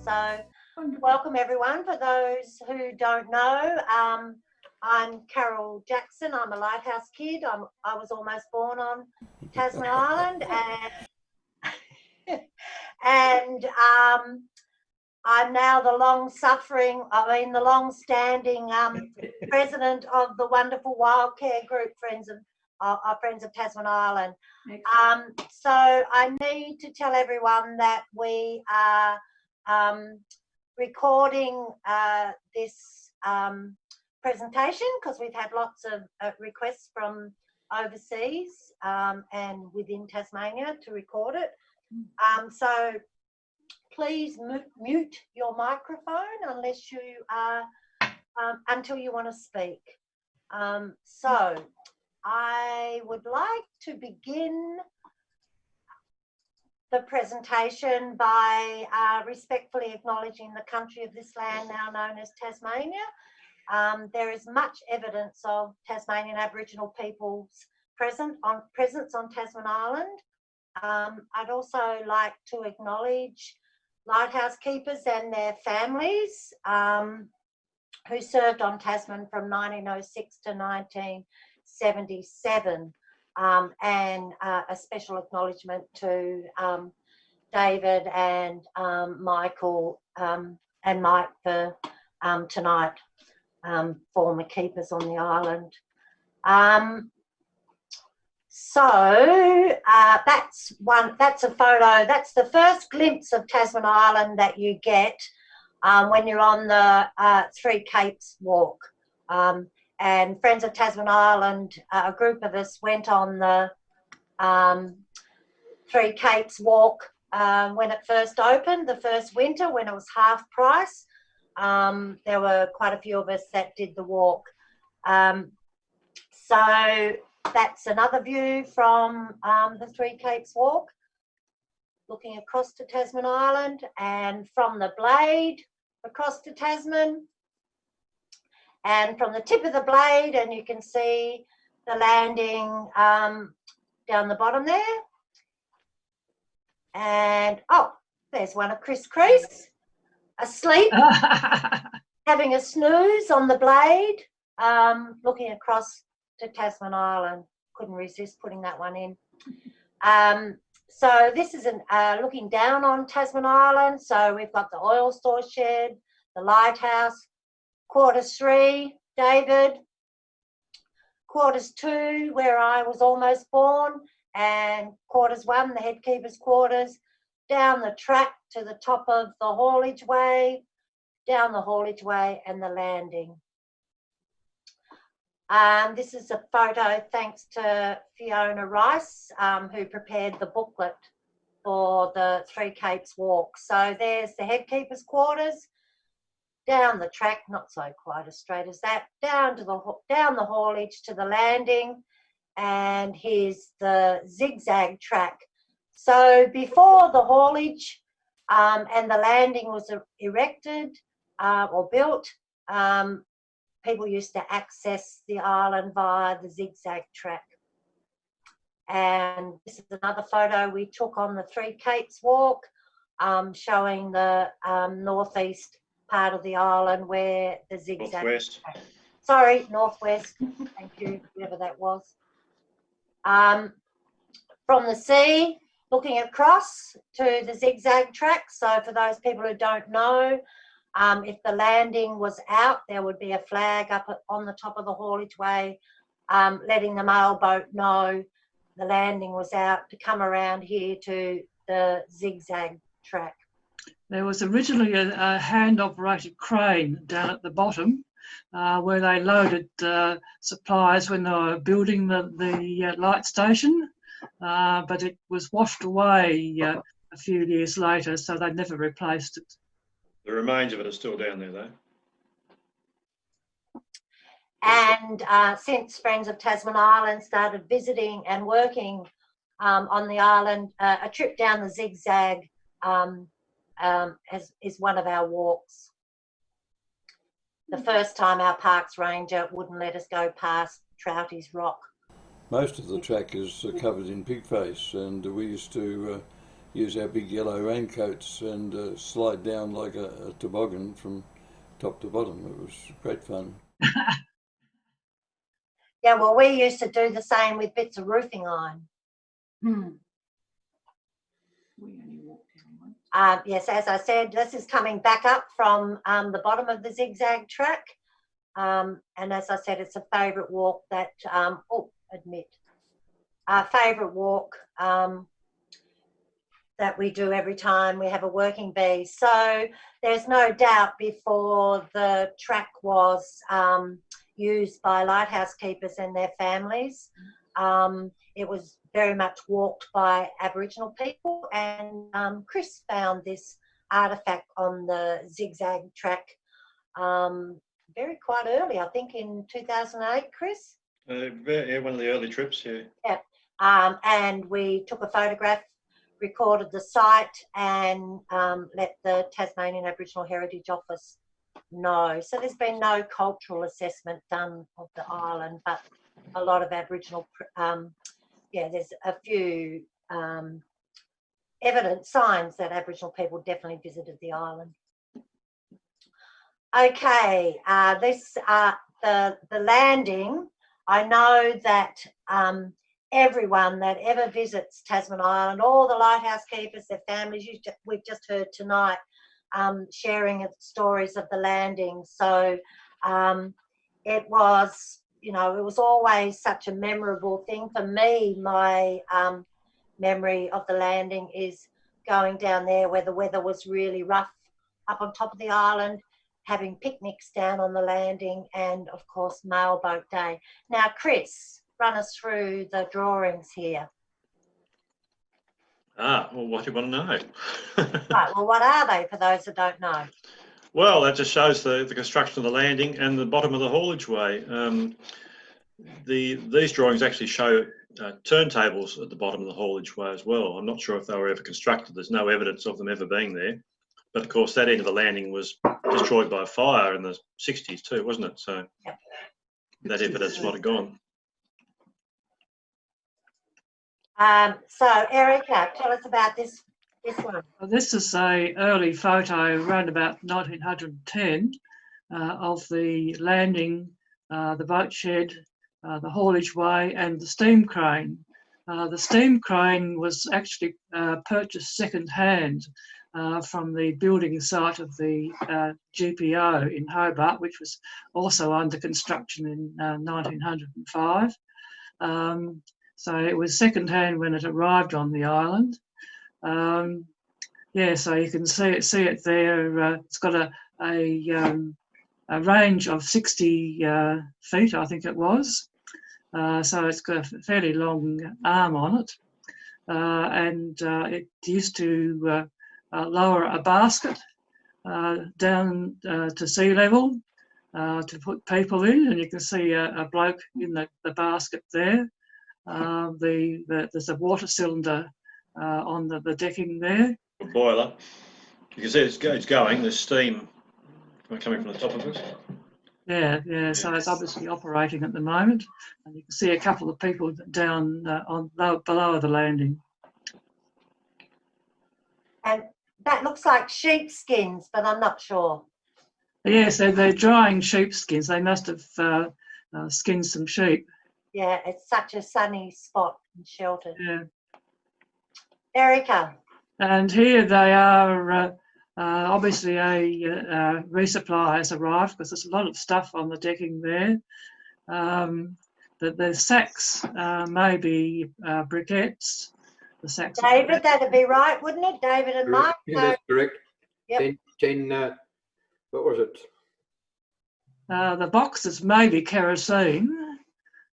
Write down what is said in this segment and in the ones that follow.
So welcome everyone. For those who don't know, I'm Carol Jackson. I'm a lighthouse kid. I was almost born on Tasman Island, and I'm now the long-standing president of the wonderful wildcare group, Friends of Tasman Island. So I need to tell everyone that we are recording this presentation because we've had lots of requests from overseas and within Tasmania to record it. So please mute your microphone unless you are until you want to speak. So I would like to begin the presentation by respectfully acknowledging the country of this land now known as Tasmania. There is much evidence of Tasmanian Aboriginal people's presence on Tasman Island. I'd also like to acknowledge lighthouse keepers and their families who served on Tasman from 1906 to 1977. And a special acknowledgement to David and Michael and Mike for tonight, former keepers on the island. So that's a photo. That's the first glimpse of Tasman Island that you get when you're on the Three Capes walk. And Friends of Tasman Island, a group of us went on the Three Capes walk when it first opened, the first winter when it was half price. There were quite a few of us that did the walk. So that's another view from the Three Capes walk, looking across to Tasman Island, and from the Blade across to Tasman. And from the tip of the Blade, and you can see the landing down the bottom there. And, oh, there's one of Chris Crease, asleep, having a snooze on the Blade, looking across to Tasman Island. Couldn't resist putting that one in. So this is looking down on Tasman Island. So we've got the oil store shed, the lighthouse, Quarters 3, David, Quarters 2, where I was almost born, and Quarters 1, the head keeper's quarters, down the track to the top of the haulage way, down the haulage way and the landing. This is a photo thanks to Fiona Rice, who prepared the booklet for the Three Capes walk. So there's the head keeper's quarters, down the track, not so quite as straight as that, down the haulage to the landing, and here's the zigzag track. So before the haulage and the landing was erected or built, people used to access the island via the zigzag track. And this is another photo we took on the Three Capes walk, showing the northeast part of the island where the zigzag northwest. Sorry, northwest. Thank you, whoever that was. From the sea, looking across to the zigzag track. So for those people who don't know, if the landing was out, there would be a flag up on the top of the haulage way, letting the mail boat know the landing was out to come around here to the zigzag track. There was originally a hand-operated crane down at the bottom where they loaded supplies when they were building the light station, but it was washed away a few years later, so they never replaced it. The remains of it are still down there, though. And since Friends of Tasman Island started visiting and working on the island, a trip down the zigzag is one of our walks. The first time our parks ranger wouldn't let us go past Trouty's Rock. Most of the track is covered in pigface, and we used to use our big yellow raincoats and slide down like a toboggan from top to bottom. It was great fun. Yeah, well, we used to do the same with bits of roofing iron. We only walked down once. Yes, as I said, this is coming back up from the bottom of the zigzag track. And as I said, it's a favourite walk that, favourite walk that we do every time we have a working bee. So there's no doubt before the track was used by lighthouse keepers and their families, it was very much walked by Aboriginal people, and Chris found this artefact on the zigzag track quite early, I think in 2008, Chris? Yeah, one of the early trips, yeah. Yeah, and we took a photograph, recorded the site, and let the Tasmanian Aboriginal Heritage Office know. So there's been no cultural assessment done of the island, but a lot of Aboriginal, there's a few evidence signs that Aboriginal people definitely visited the island. Okay, the landing. I know that everyone that ever visits Tasman Island, all the lighthouse keepers, their families, we've just heard tonight sharing stories of the landing. So it was, it was always such a memorable thing for me. My memory of the landing is going down there where the weather was really rough up on top of the island, having picnics down on the landing, and of course Mailboat Day. Now, Chris, run us through the drawings here. Well, what do you want to know? Right, well, what are they for those that don't know? Well, that just shows the construction of the landing and the bottom of the haulage way. These drawings actually show turntables at the bottom of the haulage way as well. I'm not sure if they were ever constructed. There's no evidence of them ever being there. But of course, that end of the landing was destroyed by a fire in the 60s too, wasn't it? So that evidence might have gone. So, Erica, tell us about this one. Well, this is an early photo around about 1910 of the landing, the boat shed, the haulage way, and the steam crane. The steam crane was actually purchased second-hand from the building site of the GPO in Hobart, which was also under construction in 1905. So it was second-hand when it arrived on the island. So you can see it there. It's got a range of 60 feet, I think it was. So it's got a fairly long arm on it. And it used to lower a basket down to sea level to put people in, and you can see a bloke in the basket there. There's a water cylinder on the decking there. A boiler. You can see it's going. There's steam coming from the top of it. Yeah. So it's obviously operating at the moment, and you can see a couple of people down below the landing. And that looks like sheepskins, but I'm not sure. Yes, they're drying sheepskins. They must have skinned some sheep. Yeah, it's such a sunny spot and sheltered. Yeah. Erica. And here they are. Obviously, a resupply has arrived because there's a lot of stuff on the decking there. The sacks may be briquettes. The sacks. David, that'd be right, wouldn't it? David and Mike. Yeah, that's correct. Yep. 10 what was it? The boxes may be kerosene,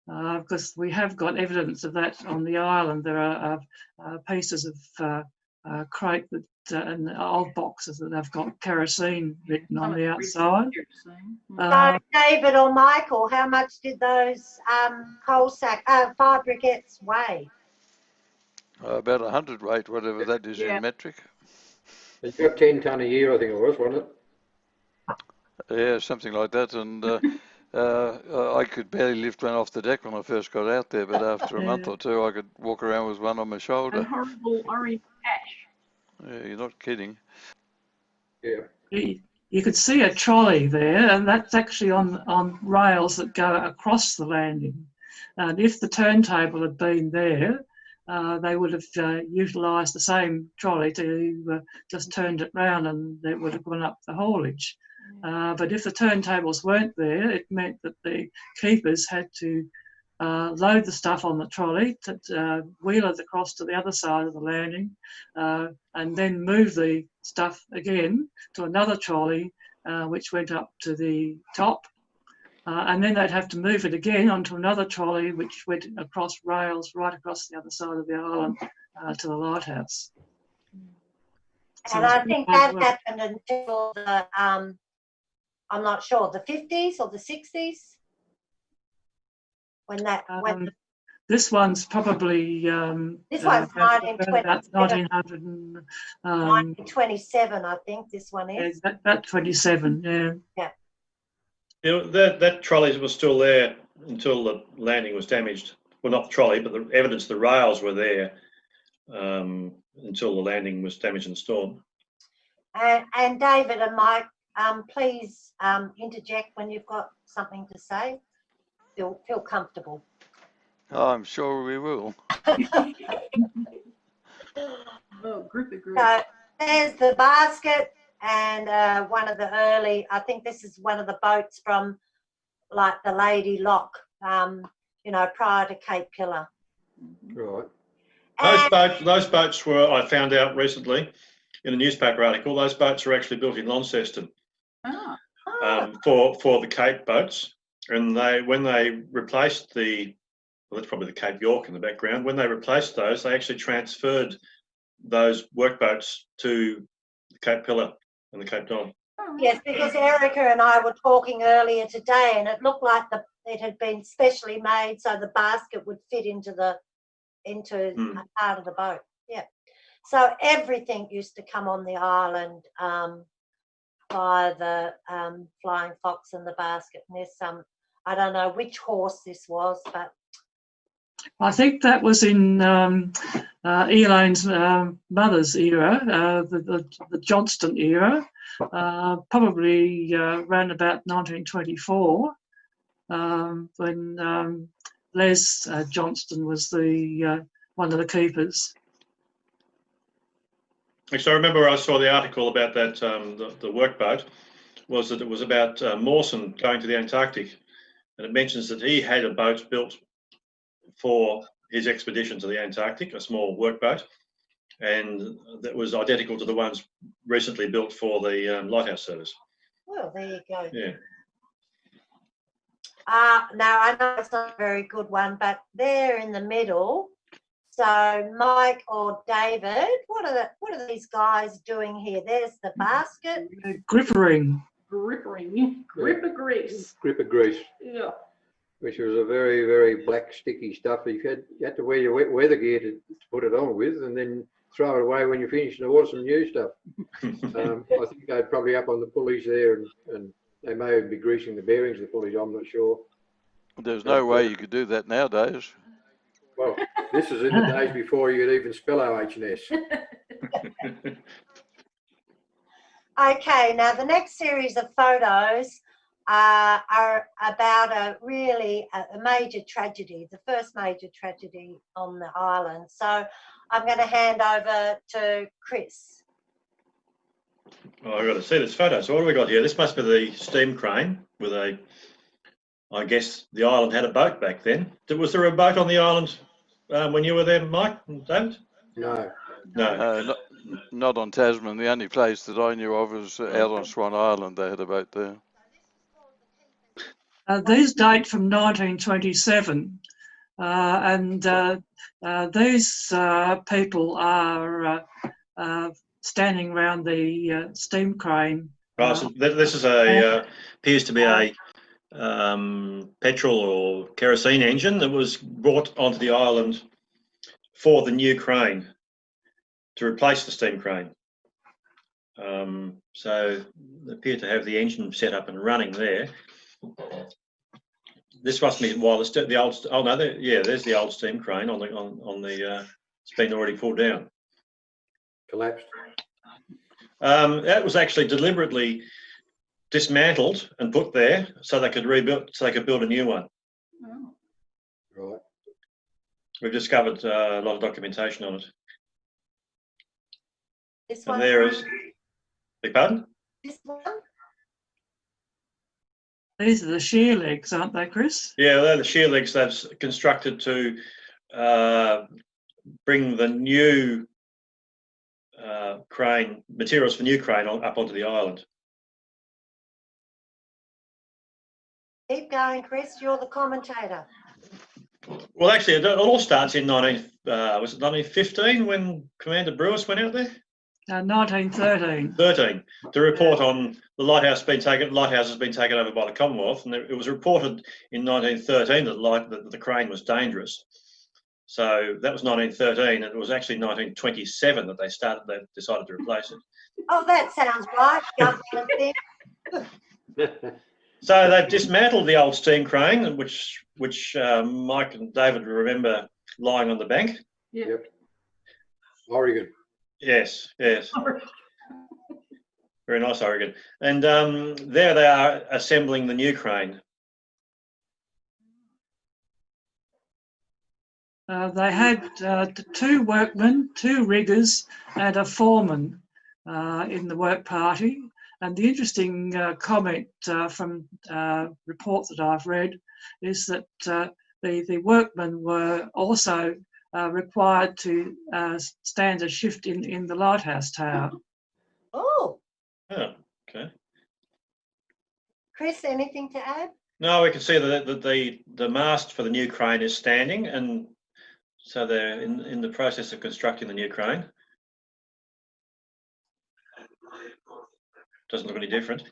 because we have got evidence of that on the island. There are pieces of crate and old boxes that have got kerosene written on the outside. So David or Michael, how much did those fire briquettes weigh? About 100 weight, whatever that is in metric. It's got 10 tonne a year, I think it was, wasn't it? Yeah, something like that. And I could barely lift one off the deck when I first got out there, but after a month or two, I could walk around with one on my shoulder. And horrible orange ash. Yeah, you're not kidding. Yeah. You could see a trolley there, and that's actually on rails that go across the landing. And if the turntable had been there, they would have utilised the same trolley to just turned it round, and it would have gone up the haulage. But if the turntables weren't there, it meant that the keepers had to load the stuff on the trolley, wheel it across to the other side of the landing, and then move the stuff again to another trolley, which went up to the top. And then they'd have to move it again onto another trolley, which went across rails right across the other side of the island to the lighthouse. So And I think that happened until the, I'm not sure, the 50s or the 60s? When that, when this one's probably this one's 1927. 1927, I think this one is. Yeah, about 27, yeah. Yeah. You know, that trolley was still there until the landing was damaged. Well, not the trolley, but the evidence the rails were there until the landing was damaged in the storm. And David and Mike, please interject when you've got something to say. Feel comfortable. Oh, I'm sure we will. Oh, grip it, grip. So there's the basket and one of the early, I think this is one of the boats from like the Lady Lock, you know, prior to Cape Pillar. Right. Those boats were, I found out recently in a newspaper article, those boats were actually built in Launceston for the Cape boats. And when they replaced well, that's probably the Cape York in the background. When they replaced those, they actually transferred those workboats to the Cape Pillar and the Cape Don. Yes, because Erica and I were talking earlier today, and it looked like it had been specially made so the basket would fit into a part of the boat. Yeah. So everything used to come on the island by the Flying Fox and the basket. And there's some, I don't know which horse this was, but I think that was in Elaine's mother's era, the Johnston era, probably around about 1924, when Les Johnston was one of the keepers. Actually, I remember I saw the article about that, the workboat, was that it was about Mawson going to the Antarctic, and it mentions that he had a boat built for his expedition to the Antarctic, a small workboat, and that was identical to the ones recently built for the Lighthouse Service. well, there you go. Yeah. Now I know it's not a very good one, but there in the middle. So Mike or David, what are these guys doing here? There's the basket. Grippering. Grippering. Grip of grease. Grip of grease. Yeah. Which was a very, very black, sticky stuff. You had to wear your wet weather gear to put it on with, and then throw it away when you finished. There was some new stuff. I think they're probably up on the pulleys there, and they may be greasing the bearings of the pulleys. I'm not sure. There's no way you could do that nowadays. Well, this is in the days before you could even spell OH&S. Okay, now the next series of photos are about a major tragedy, the first major tragedy on the island. So I'm going to hand over to Chris. Oh, I've got to see this photo. So what do we got here? This must be the steam crane with I guess the island had a boat back then. Was there a boat on the island when you were there, Mike and David? No. No. Not on Tasman. The only place that I knew of was out on Swan Island. They had a boat there. These date from 1927, and these people are standing around the steam crane. Right, so this is appears to be a petrol or kerosene engine that was brought onto the island for the new crane to replace the steam crane. So they appear to have the engine set up and running there. This must be there's the old steam crane on the it's been already pulled down. collapsed. That was actually deliberately dismantled and put there so they could rebuild, so they could build a new one. Oh. Right. We've discovered a lot of documentation on it. This And one. there is, beg pardon? This one. These are the shear legs, aren't they, Chris? Yeah, they're the shear legs they've constructed to bring the new crane, materials for new crane up onto the island. Keep going, Chris. You're the commentator. Well, actually, it all starts in 1915 when Commander Brewis went out there? 1913. 13 to report on the lighthouse has been taken over by the Commonwealth, and it was reported in 1913 that the crane was dangerous. So that was 1913, and it was actually 1927 that they decided to replace it. Oh, that sounds right. Government thing. So they've dismantled the old steam crane, which Mike and David remember lying on the bank. Yeah. Yep. Oregon. Yes. Very nice, Oregon. And there they are assembling the new crane. They had 2 workmen, 2 riggers, and a foreman in the work party. And the interesting comment from reports that I've read is that the workmen were also required to stand a shift in the lighthouse tower. Oh, Oh, okay. Chris, anything to add? No, we can see that the mast for the new crane is standing, and so they're in the process of constructing the new crane. Doesn't look any different.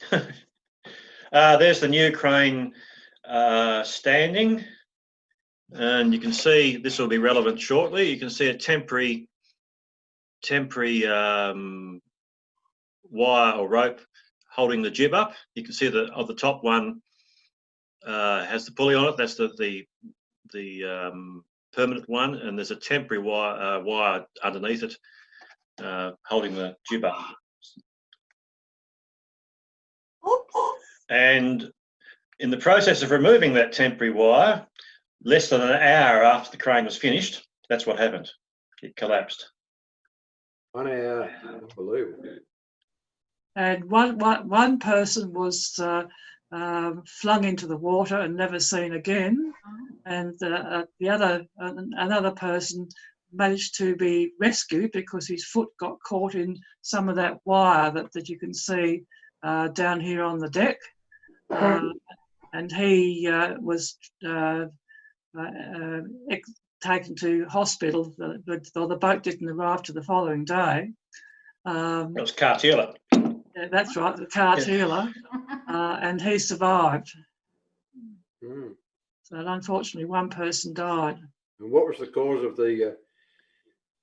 There's the new crane standing, and you can see this will be relevant shortly. You can see a temporary wire or rope holding the jib up. You can see that of the top one has the pulley on it. That's the permanent one, and there's a temporary wire underneath it holding the jib up. Oops. And in the process of removing that temporary wire, less than an hour after the crane was finished, that's what happened. It collapsed. 1 hour. Unbelievable. And one person was flung into the water and never seen again, and another person managed to be rescued because his foot got caught in some of that wire that you can see down here on the deck, and he was taken to hospital. The boat didn't arrive till the following day. It was Cartilla. Yeah, that's right, the Cartilla, and he survived. Mm. So unfortunately, one person died. And what was the cause of the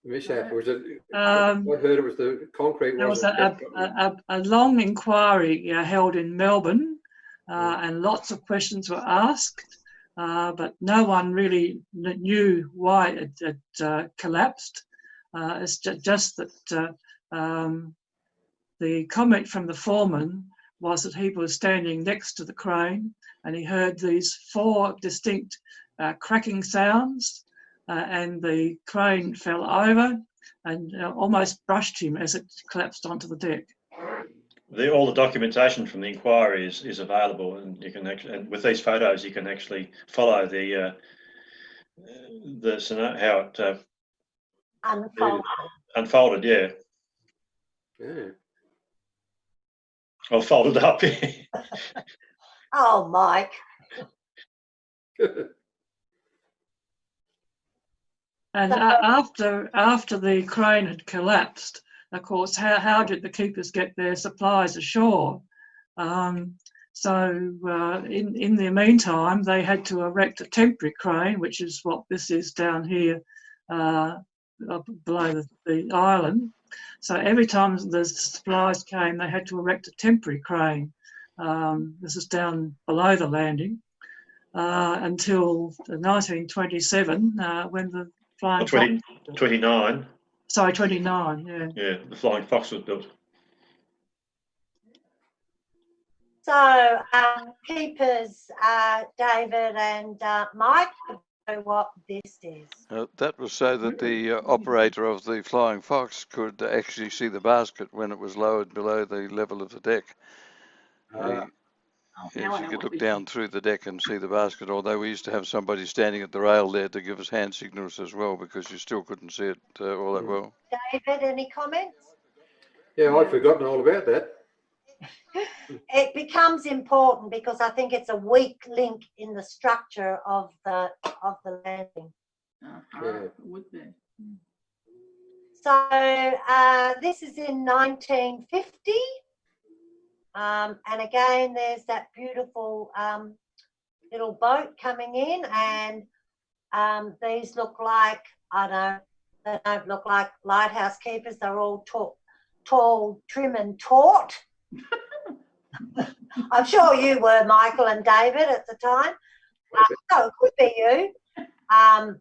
mishap? Was it? I heard it was the concrete. There was a long inquiry held in Melbourne, and lots of questions were asked, but no one really knew why it had collapsed. It's just that the comment from the foreman was that he was standing next to the crane and he heard these 4 distinct cracking sounds, and the crane fell over and almost brushed him as it collapsed onto the deck. All the documentation from the inquiry is available, and you can actually, and with these photos, you can actually follow the how it unfolded. Yeah. Yeah. Or folded up. Oh, Mike. And after the crane had collapsed, of course, how did the keepers get their supplies ashore? So in the meantime, they had to erect a temporary crane, which is what this is down here below the island. So every time the supplies came, they had to erect a temporary crane. This is down below the landing until 1927, when the flying 29. Sorry, 29. Yeah. Yeah, the Flying Fox was built. So, keepers, David and Mike, know what this is. That was so that the operator of the Flying Fox could actually see the basket when it was lowered below the level of the deck. Now I You know could what look we down through the deck and see the basket, although we used to have somebody standing at the rail there to give us hand signals as well, because you still couldn't see it all that well. David, any comments? Yeah, I'd forgotten all about that. It becomes important because I think it's a weak link in the structure of the landing. Yeah. Would be. So this is in 1950. And again, there's that beautiful little boat coming in, and these look like, I don't know, they don't look like lighthouse keepers. They're all tall, trim and taut. I'm sure you were, Michael and David, at the time. So it could be you.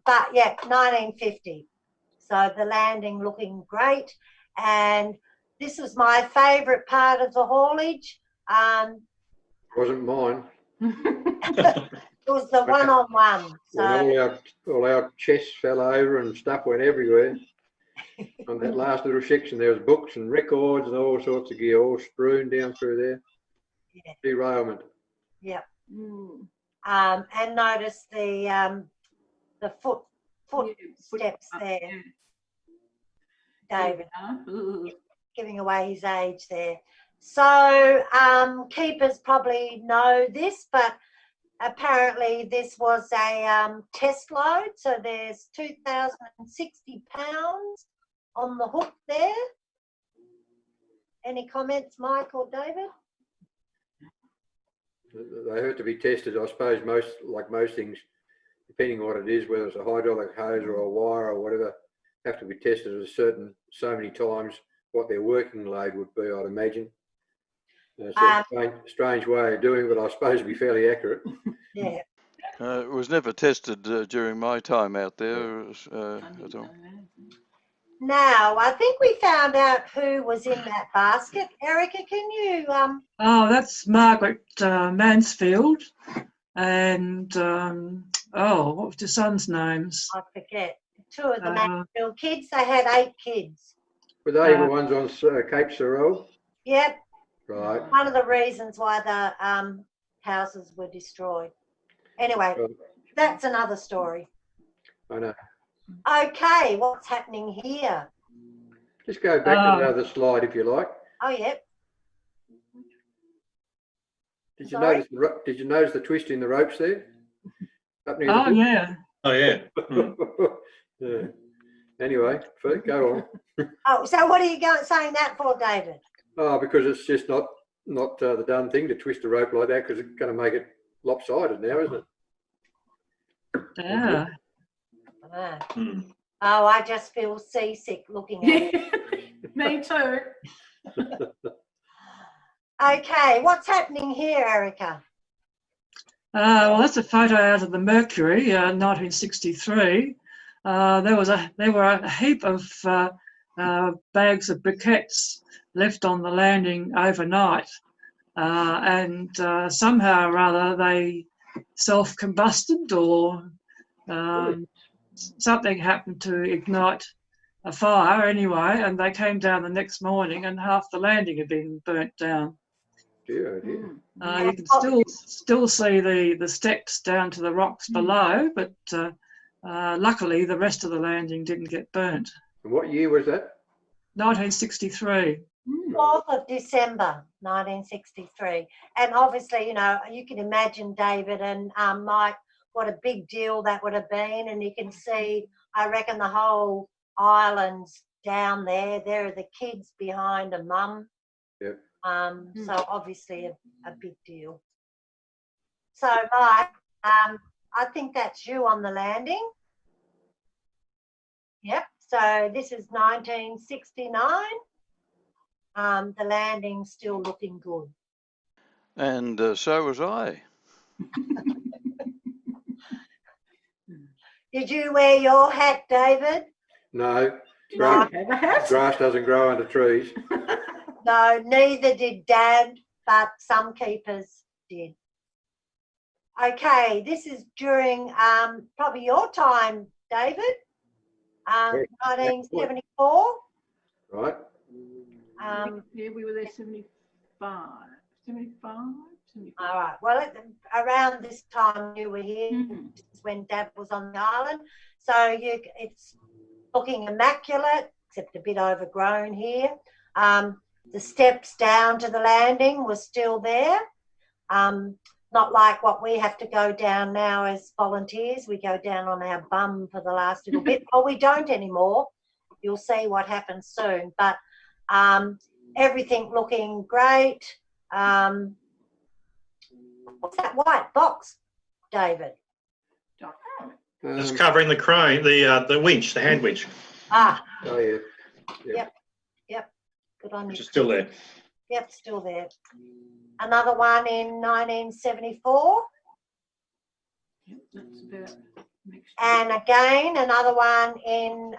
But yeah, 1950. So the landing looking great. And this was my favourite part of the haulage. Wasn't mine. It was the one-on-one. When So all our chests fell over and stuff went everywhere. On that last little section, there was books and records and all sorts of gear all strewn down through there. yeah, Derailment. yeah. Mm. And notice the foot Yeah, steps up, there, yeah. David, Ooh. giving away his age there. So keepers probably know this, but apparently this was a test load. So there's 2,060 pounds on the hook there. Any comments, Mike or David? They have to be tested, I suppose, like most things, depending on what it is, whether it's a hydraulic hose or a wire or whatever, have to be tested at so many times what their working load would be, I'd imagine. It's a strange way of doing it, but I suppose it'd be fairly accurate. Yeah. It was never tested during my time out there at all. Now, I think we found out who was in that basket. Erica, can you Oh, that's Margaret Mansfield. And, what was your son's names? I forget. Two of the Mansfield kids. They had 8 kids. Were they the ones on Cape Sorel? Yep. Right. One of the reasons why the houses were destroyed. Anyway, that's another story. I know. Okay, what's happening here? Just go back to the other slide if you like. Oh, yep. Did you notice the twist in the ropes there? Oh, yeah. Oh, yeah. Yeah. Anyway, go on. Oh, so what are you saying that for, David? Oh, because it's just not the done thing to twist a rope like that, because it's going to make it lopsided now, isn't it? Yeah. Oh, I just feel seasick looking at it. Me too. Okay, what's happening here, Erica? Well, that's a photo out of the Mercury, 1963. There were a heap of bags of briquettes left on the landing overnight, and somehow or other they self-combusted, or something happened to ignite a fire anyway, and they came down the next morning and half the landing had been burnt down. Dear, dear. You can still see the steps down to the rocks below, but luckily the rest of the landing didn't get burnt. And what year was that? 1963. 4th of December, 1963. And obviously, you can imagine, David and Mike, what a big deal that would have been. And you can see, I reckon, the whole island's down there. There are the kids behind a mum. Yep. So obviously a big deal. So, Mike, I think that's you on the landing. Yep. So this is 1969. The landing's still looking good. And so was I. Did you wear your hat, David? No, Grass, Have a hat? grass doesn't grow under trees. No, neither did Dad, but some keepers did. Okay, this is during probably your time, David, Yeah. 1974. Right. Yeah, we were there 75. 75? 75. All right. Well, around this time you were here, Mhm. this is when Dad was on the island. So it's looking immaculate, except a bit overgrown here. The steps down to the landing were still there. Not like what we have to go down now as volunteers. We go down on our bum for the last little bit. Oh, we don't anymore. You'll see what happens soon. But everything looking great. What's that white box, David? Don't know. It's covering the crane, the winch, the hand winch, Ah, Oh, yeah. good on which you. is still there. Yep, still there. Another one in 1974. Yep, that's about next And again, another one in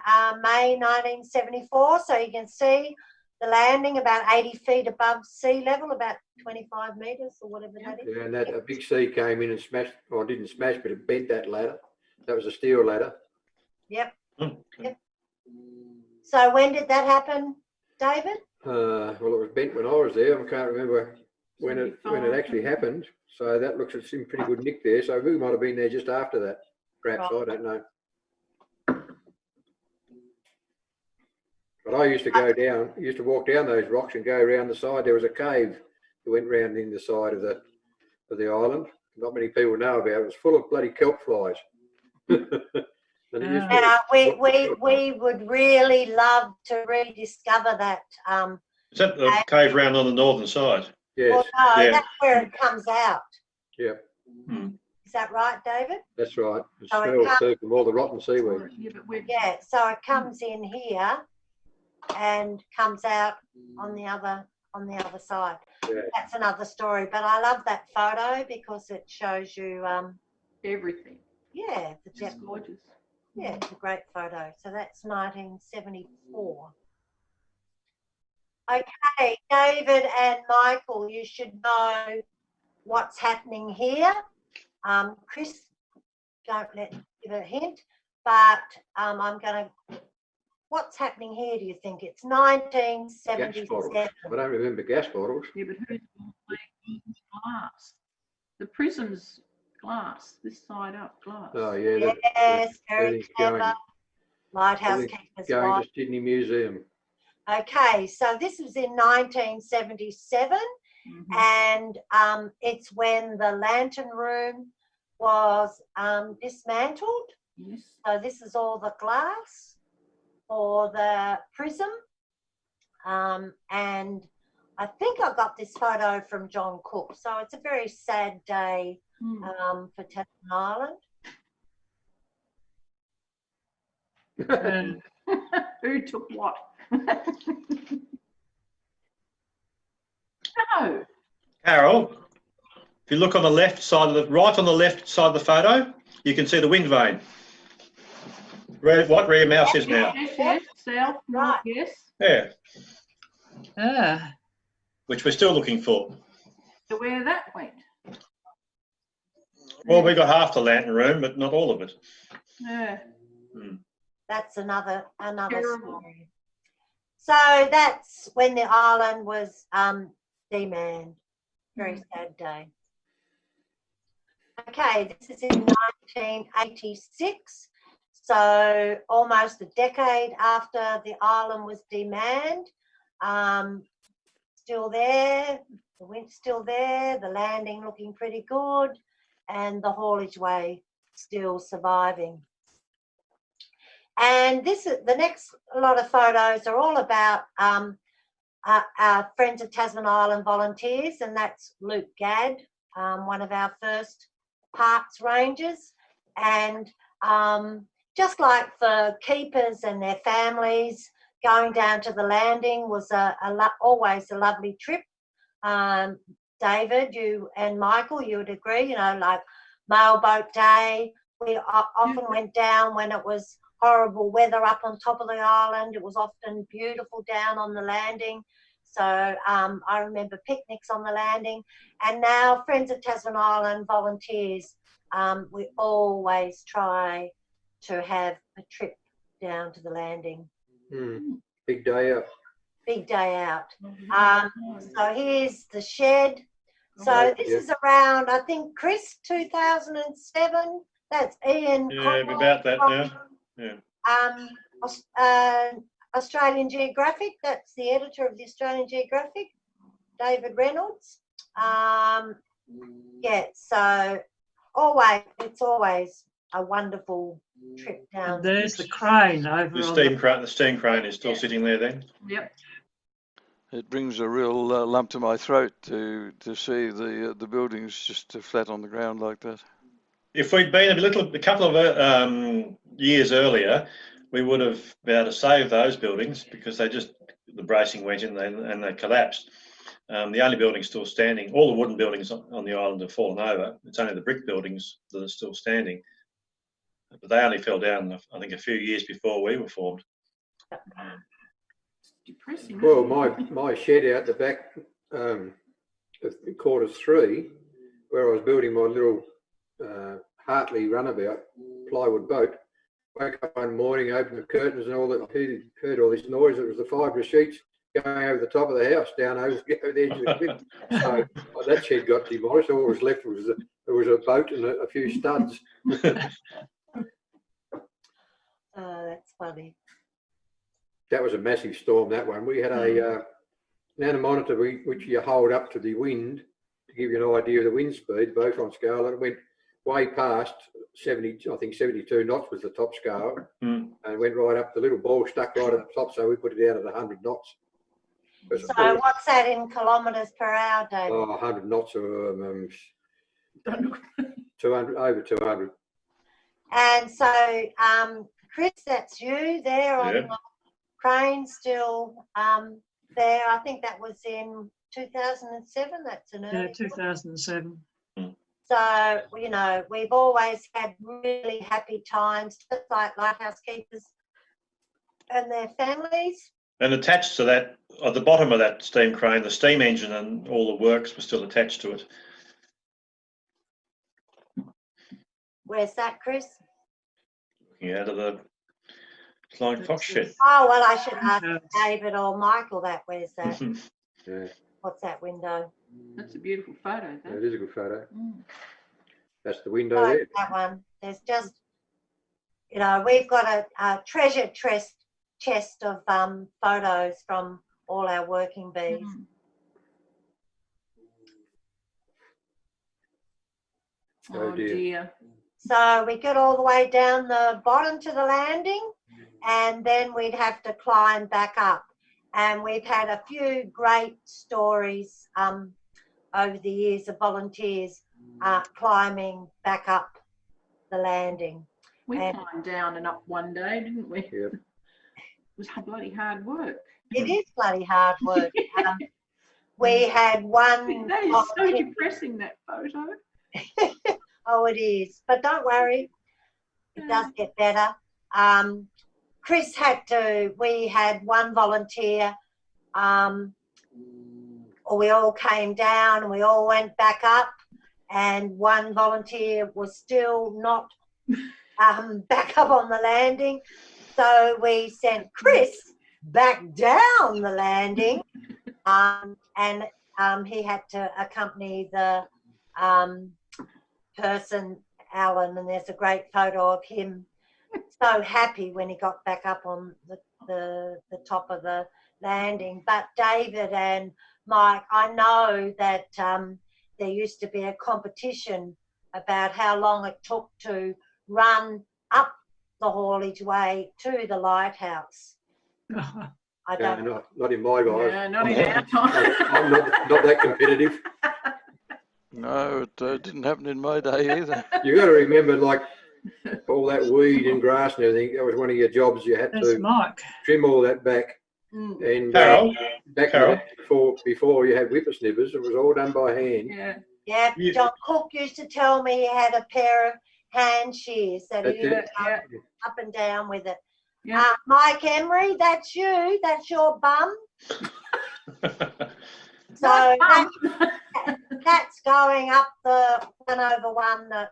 May 1974. So you can see the landing about 80 feet above sea level, about 25 metres or whatever that is. Yeah, and that a big sea came in and smashed, or didn't smash, but it bent that ladder. That was a steel ladder. Yep. Hmm. Yep. So when did that happen, David? Well, it was bent when I was there. I can't remember when it 75. actually happened. So that looks it's in pretty good nick there. So we might have been there just after that. Perhaps Right. I don't know. But I used to go down, used to walk down those rocks and go around the side. There was a cave that went round in the side of the island. Not many people know about it. It was full of bloody kelp flies. And it used to Now, we would really love to rediscover that. Is that the cave round on the northern side? yes, Well, no, Yeah. that's where it comes out. yeah, Hmm. Is that right, David? that's right. It So it smells can't- too from all the rotten seaweed. Yeah, but we're Yeah, so it comes in here and comes out on the other side. Yeah. That's another story, but I love that photo because it shows you everything. the It's depth. just gorgeous. Yeah, it's a great photo. So that's 1974. Okay, David and Michael, you should know what's happening here. Chris, give a hint, but I'm going to. What's happening here? Do you think it's Gas bottles. 1977? I don't remember gas bottles. Yeah, but who's playing glass? The prism's glass, this side up glass. Oh yeah, Yes, very everything's clever. Lighthouse everything's keepers. going Right. to Sydney Museum. Okay, so this was in 1977, Mhm. and it's when the lantern room was dismantled. Yes. So this is all the glass for the prism, and I think I got this photo from John Cook. So it's a very sad day Mm. for Tasman Island. And Who took what? No. Carol, if you look on the left side of right on the left side of the photo, you can see the wind vane. Right where your mouse is now. Yes, south, north, yes. Yeah, yeah, which we're still looking for. So where that went. Well, we got half the lantern room, but not all of it. Yeah. That's another Terrible. story. So that's when the island was demanned. Very sad day. Okay, this is in 1986. So almost a decade after the island was demanned. Still there, the wind's still there, the landing looking pretty good, and the haulage way still surviving. And this is the next lot of photos are all about our Friends of Tasman Island volunteers, and that's Luke Gadd, one of our first parks rangers. And just like the keepers and their families, going down to the landing was always a lovely trip. David, you and Michael, you would agree, like mailboat day. We often went down when it was horrible weather up on top of the island. It was often beautiful down on the landing. So I remember picnics on the landing. And now Friends of Tasman Island volunteers, we always try to have a trip down to the landing. Big day out. Big day out. So here's the shed. So this is around, I think, Chris, 2007. That's Ian. Yeah, about that now. Yeah. Australian Geographic. That's the editor of the Australian Geographic, David Reynolds. Yeah. So it's always a wonderful trip down. And there's the crane over The steam crane is still sitting there then? Yep. It brings a real lump to my throat to see the buildings just flat on the ground like that. If we'd been a couple of years earlier, we would have been able to save those buildings because the bracing went in and they collapsed. The only buildings still standing, all the wooden buildings on the island have fallen over. It's only the brick buildings that are still standing. But they only fell down, I think, a few years before we were formed. Depressing. Well, my shed out the back of quarters 3, where I was building my little Hartley runabout plywood boat, woke up one morning, opened the curtains and all that, heard all this noise. It was the fibre sheets going over the top of the house, down over the edge of the cliff. So that shed got demolished. All was left was a boat and a few studs. Oh, that's funny. That was a massive storm, that one. We had a anemometer which you hold up to the wind to give you an idea of the wind speed, both on scale, and it went way past 70, I think 72 knots was the top scale, and went right up, the little ball stuck right at the top, so we put it out at 100 knots. So what's that in kilometres per hour, David? 100 knots or 200, over 200. And so, Chris, that's you there on the crane still there. I think that was in 2007. That's an early 2007. So, you know, we've always had really happy times, just like lighthouse keepers and their families. And attached to that, at the bottom of that steam crane, the steam engine and all the works were still attached to it. Where's that, Chris? Looking out of the Flying Fox shed. Oh, well, I should ask David or Michael that. Where's that? Yeah. What's that window? That's a beautiful photo. Yeah, it is a good photo. Mm. That's the window Oh, there. that one. There's just, you know, we've got a treasure chest of photos from all our working bees. Mm. Oh dear. So we get all the way down the bottom to the landing, and then we'd have to climb back up. And we've had a few great stories over the years of volunteers climbing back up the landing. We climbed down and up one day, didn't we? Yep. It was bloody hard work. It is bloody hard work. We had one. That is so depressing, that photo. Oh, it is. But don't worry, it does get better. Chris we had one volunteer, or we all came down and we all went back up, and one volunteer was still not back up on the landing. So we sent Chris back down the landing, and he had to accompany the person, Alan, and there's a great photo of him so happy when he got back up on the top of the landing. But David and Mike, I know that there used to be a competition about how long it took to run up the haulage way to the lighthouse. I don't know. Not in my guys. Yeah, not in our time. I'm not that competitive. No, it didn't happen in my day either. You got to remember, like all that weed and grass and everything. That was one of your jobs. You had to trim all that back. And back before you had whippersnippers, it was all done by hand. Yeah. Yeah, John Cook used to tell me he had a pair of hand shears that That's you it. up and down with it. Yeah. Mike Emery, that's you. That's your bum. So that's going up the 1/1,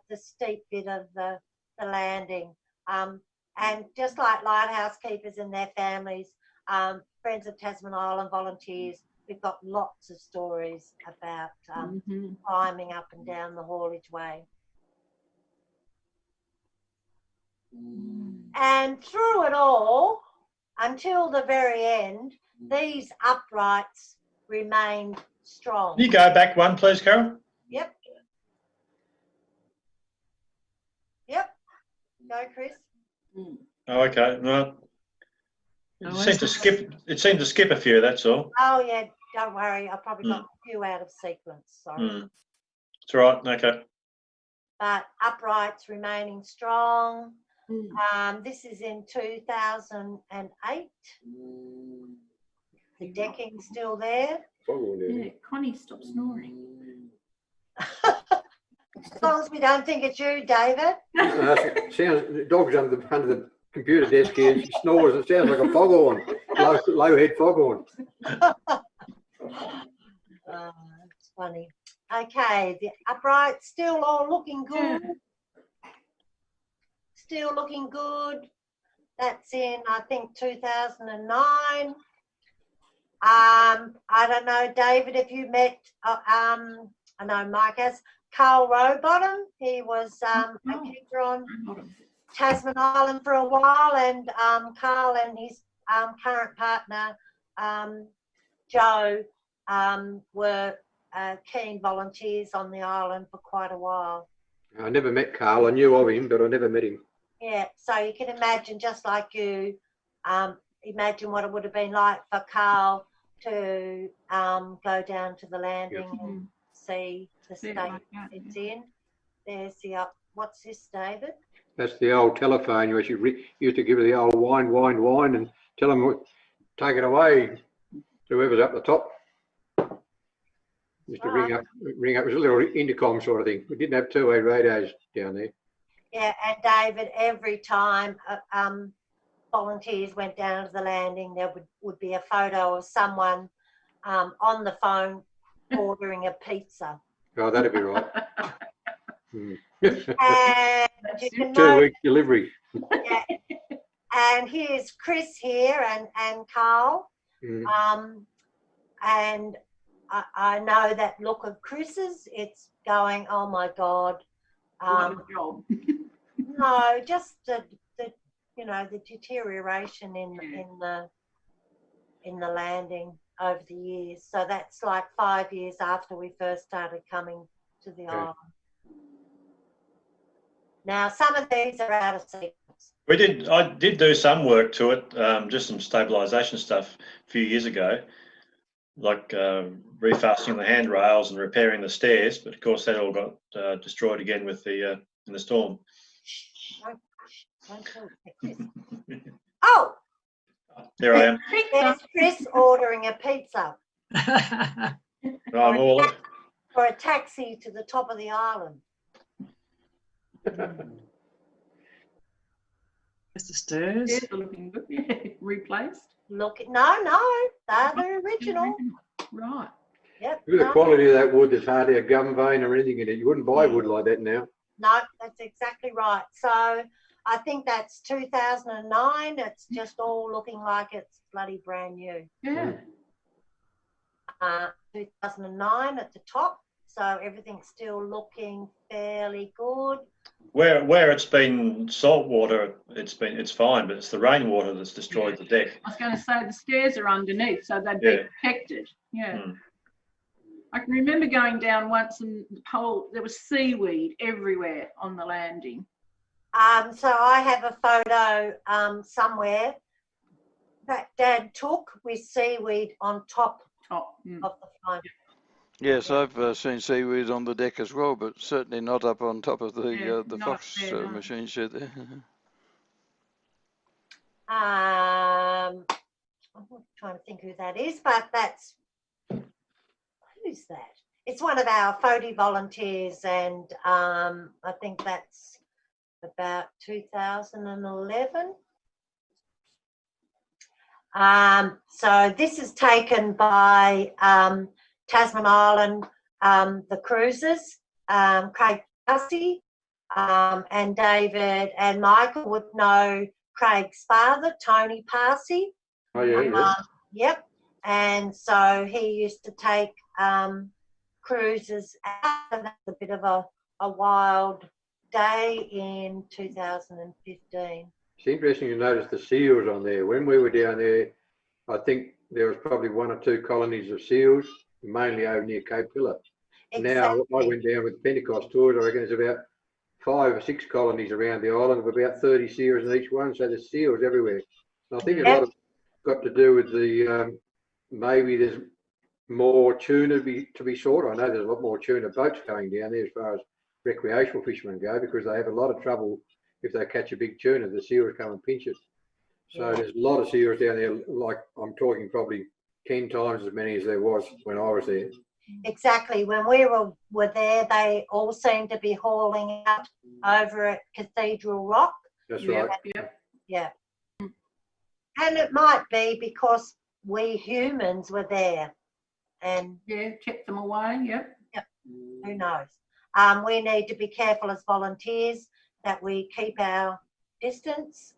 the steep bit of the landing. And just like lighthouse keepers and their families, Friends of Tasman Island volunteers, we've got lots of stories about climbing up and down the haulage way. And through it all, until the very end, these uprights remained strong. Can you go back one, please, Carol? Yep. Go, Chris. Oh, okay. No. No, It seemed to skip a few, that's all. Oh, yeah, don't worry. I probably got a few out of sequence. Sorry. It's all right. Okay. But uprights remaining strong. This is in 2008. The decking's still there. Yeah, Connie, stop snoring. As long as we don't think it's you, David. Sounds, the dog's under the computer desk here and she snores. It sounds like a foghorn, low head foghorn. It's funny. Okay, the uprights still all looking good. Still looking good. That's in, I think, 2009. I don't know, David, if you met, I know Mike has, Carl Rowbottom. He was a keeper on Tasman Island for a while, and Carl and his current partner, Joe, were keen volunteers on the island for quite a while. I never met Carl. I knew of him, but I never met him. Yeah, so you can imagine, just like you, imagine what it would have been like for Carl to go down to the landing and see the state it's in. There's the what's this, David? That's the old telephone. You actually used to give her the old whine, and tell them, take it away, whoever's up the top. Used to ring up. It was a little intercom sort of thing. We didn't have two-way radios down there. Yeah, and David, every time volunteers went down to the landing, there would be a photo of someone on the phone ordering a pizza. Oh, that'd be right. And you can 2-week delivery. Yeah. And here's Chris here and Carl. And I know that look of Chris's. It's going, oh my God. What a job. No, just the the deterioration in the landing over the years. So that's like 5 years after we first started coming to the island. Now some of these are out of sequence. I did do some work to it, just some stabilisation stuff a few years ago, like refastening the handrails and repairing the stairs. But of course, that all got destroyed again with in the storm. Oh, there I am. there's Chris ordering a pizza or a taxi to the top of the island. There's the stairs. Stairs are looking good. Yeah, replaced. No, they're the original. Right. Yep. Look at the quality of that wood. There's hardly a gum vein or anything in it. You wouldn't buy wood like that now. No, that's exactly right. So I think that's 2009. It's just all looking like it's bloody brand new. Yeah. 2009 at the top. So everything's still looking fairly good. Where it's been salt water, it's fine, but it's the rainwater that's destroyed the deck. I was going to say the stairs are underneath, so they'd be protected. Yeah. I can remember going down once and there was seaweed everywhere on the landing. So I have a photo somewhere that Dad took with seaweed on top of the phone. Yes, I've seen seaweed on the deck as well, but certainly not up on top of the Fox machine shed there. I'm trying to think who that is, but who's that? it's one of our photo volunteers, and I think that's about 2011. So this is taken by Tasman Island, the cruisers, Craig Darcy, and David and Michael would know Craig's father, Tony Parsi. Oh, yeah. Yep. And so he used to take cruises out, and that's a bit of a wild day in 2015. It's interesting to notice the seals on there. When we were down there, I think there was probably 1 or 2 colonies of seals, mainly over near Cape Pillar. Exactly. Now, I went down with Pentecost tours. I reckon there's about 5 or 6 colonies around the island with about 30 seals in each one. So there's seals everywhere. And I think a lot of got to do with the maybe there's more tuna to be sought. I know there's a lot more tuna boats going down there as far as recreational fishermen go, because they have a lot of trouble if they catch a big tuna. The seals come and pinch it. So there's a lot of seals down there. Like, I'm talking probably 10 times as many as there was when I was there. Exactly. When we were there, they all seemed to be hauling out over at Cathedral Rock. That's right. Yeah. And it might be because we humans were there, and kept them away. Yep. Who knows? We need to be careful as volunteers that we keep our distance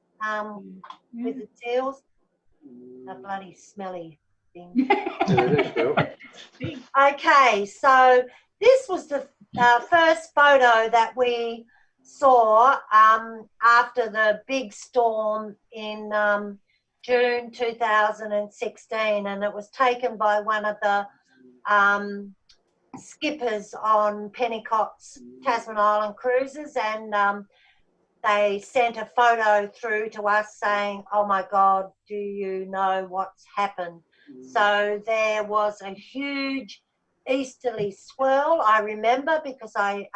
with the seals. The bloody smelly thing. Okay, so this was the first photo that we saw after the big storm in June 2016, and it was taken by one of the skippers on Pentecott's Tasman Island cruises, and they sent a photo through to us saying, "Oh my God, do you know what's happened?" So there was a huge easterly swirl, I remember, because I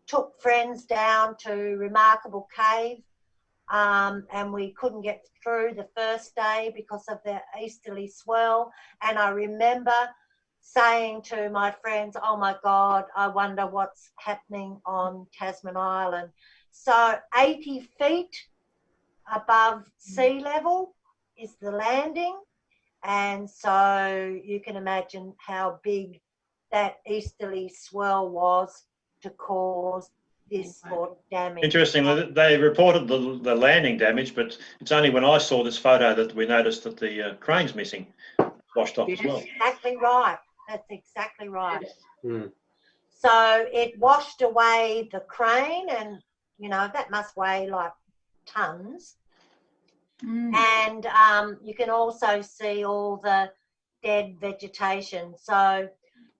took friends down to Remarkable Cave, and we couldn't get through the first day because of the easterly swirl. And I remember saying to my friends, "Oh my God, I wonder what's happening on Tasman Island." So 80 feet above sea level is the landing. And so you can imagine how big that easterly swirl was to cause this sort of damage. Interestingly, they reported the landing damage, but it's only when I saw this photo that we noticed that the crane's missing, washed off as well. Exactly right. That's exactly right. Yes. So it washed away the crane, and you know that must weigh like tons. And you can also see all the dead vegetation. So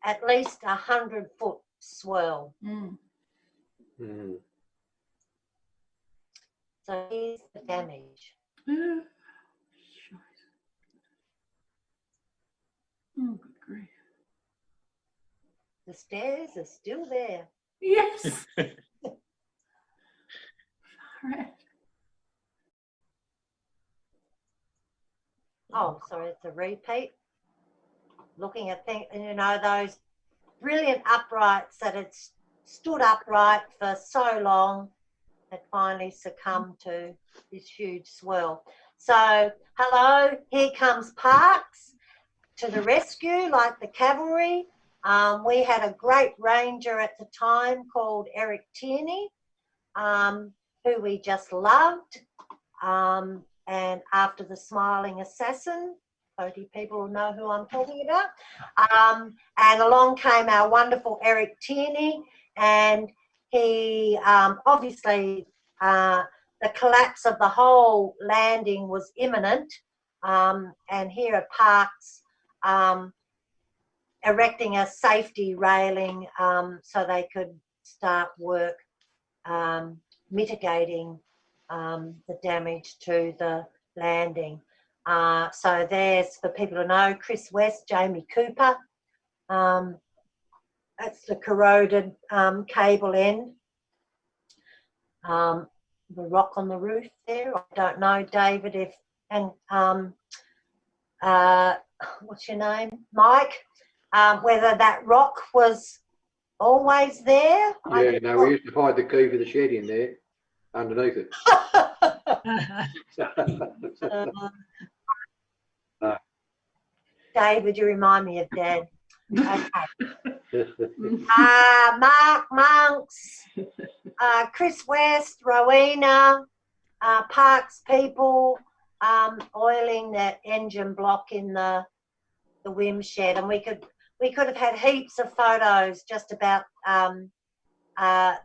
at least 100-foot swirl. So here's the damage. Oh, good grief. The stairs are still there. Yes. Oh, sorry, it's a repeat. Looking at things, you know, those brilliant uprights that had stood upright for so long had finally succumbed to this huge swirl. So, hello, here comes Parks to the rescue, like the cavalry. We had a great ranger at the time called Eric Tierney, who we just loved. And after the Smiling Assassin, 30 people will know who I'm talking about. And along came our wonderful Eric Tierney, and he obviously the collapse of the whole landing was imminent. And here are Parks erecting a safety railing so they could start work mitigating the damage to the landing. So there's, for people to know, Chris West, Jamie Cooper. That's the corroded cable end. The rock on the roof there. I don't know, David, if, and what's your name? Mike. Whether that rock was always there. Yeah, no, we used to hide the key for the shed in there, underneath it. David, you remind me of Dad. Okay. Mark Monks, Chris West, Rowena, Parks people, oiling the engine block in the Wim shed, and we could have had heaps of photos just about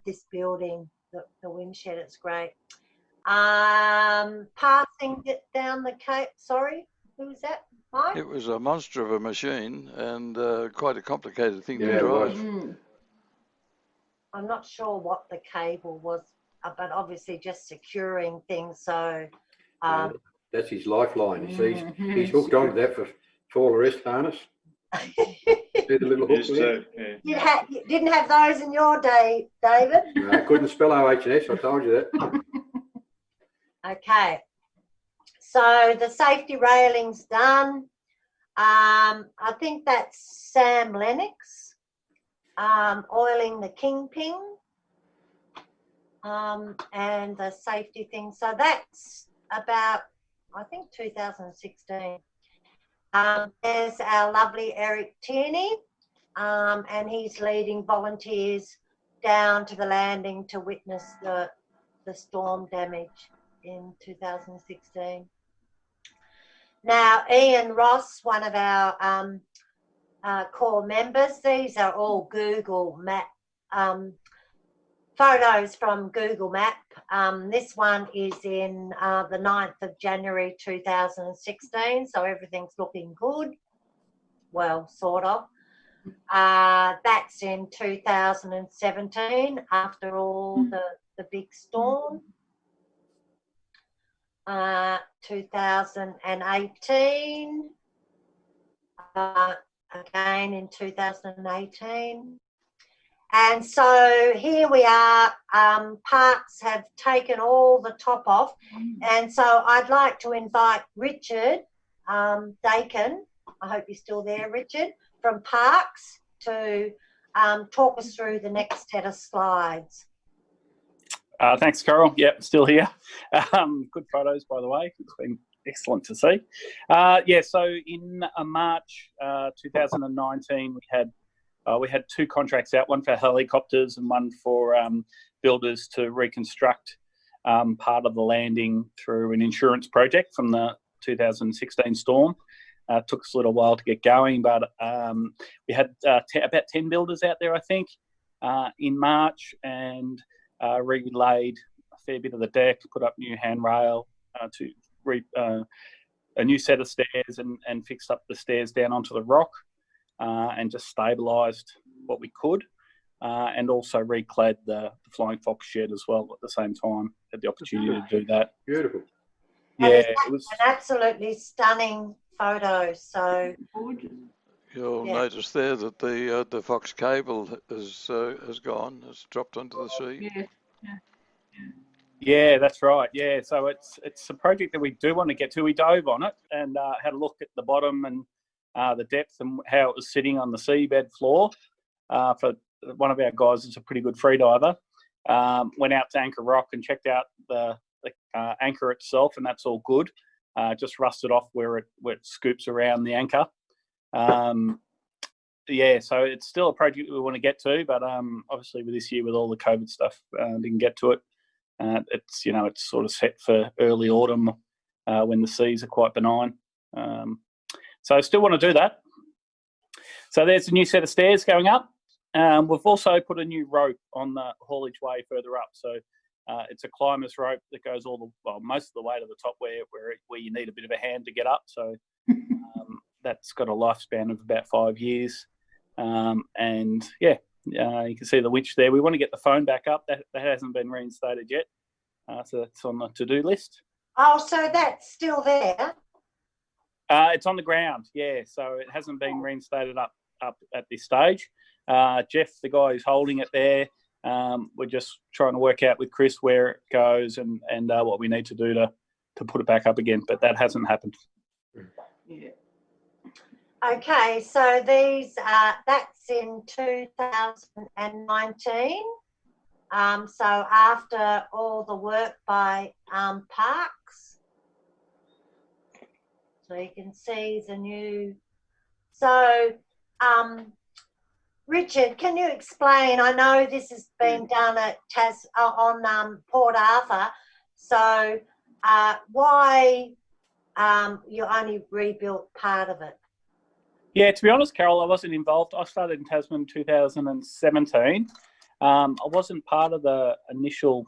this building, the Wim shed. It's great. Passing it down the Cape. Sorry, who was that? Mike? It was a monster of a machine and quite a complicated thing to Yeah, it drive. was. I'm not sure what the cable was, but obviously just securing things. So That's his lifeline. He's hooked onto that for all the rest harness. See the little hook there? You didn't have those in your day, David? No, I couldn't spell OHS, I told you that. Okay. So the safety railing's done. I think that's Sam Lennox oiling the Kingpin and the safety thing. So that's about, I think, 2016. There's our lovely Eric Tierney, and he's leading volunteers down to the landing to witness the storm damage in 2016. Now, Ian Ross, one of our core members, these are all Google Map photos from Google Map. This one is in the 9th of January 2016, so everything's looking good. Well, sort of. That's in 2017 after all the big storm. 2018, again in 2018. And so here we are, Parks have taken all the top off. And so I'd like to invite Richard Dakin, I hope you're still there, Richard, from Parks to talk us through the next set of slides. Thanks, Carol. Yep, still here. Good photos, by the way. It's been excellent to see. So in March 2019, we had two contracts out, one for helicopters and one for builders to reconstruct part of the landing through an insurance project from the 2016 storm. It took us a little while to get going, but we had about 10 builders out there, I think, in March, and relaid a fair bit of the deck, put up new handrail, a new set of stairs, and fixed up the stairs down onto the rock, and just stabilised what we could, and also reclad the Flying Fox shed as well at the same time. Had the opportunity to do that. Beautiful. Yeah, it was an absolutely stunning photo. So you'll notice there that the Fox cable has gone, has dropped onto the sea. Yeah, that's right. Yeah, so it's a project that we do want to get to. We dove on it and had a look at the bottom and the depth and how it was sitting on the seabed floor. For one of our guys, is a pretty good freediver. Went out to Anchor Rock and checked out the anchor itself, and that's all good. Just rusted off where it scoops around the anchor. So it's still a project we want to get to, but obviously with this year, with all the COVID stuff, didn't get to it. It's sort of set for early autumn when the seas are quite benign. So I still want to do that. So there's a new set of stairs going up. We've also put a new rope on the haulage way further up. So it's a climber's rope that goes most of the way to the top where you need a bit of a hand to get up. So that's got a lifespan of about 5 years. You can see the winch there. We want to get the phone back up. That hasn't been reinstated yet. So it's on the to-do list. Oh, so that's still there? It's on the ground, yeah. So it hasn't been reinstated up at this stage. Jeff, the guy who's holding it there, we're just trying to work out with Chris where it goes and what we need to do to put it back up again. But that hasn't happened. Yeah. Okay, so these that's in 2019. So after all the work by Parks, so you can see the new. So, Richard, can you explain? I know this has been done at on Port Arthur. So, why you only rebuilt part of it? Yeah, to be honest, Carol, I wasn't involved. I started in Tasman in 2017. I wasn't part of the initial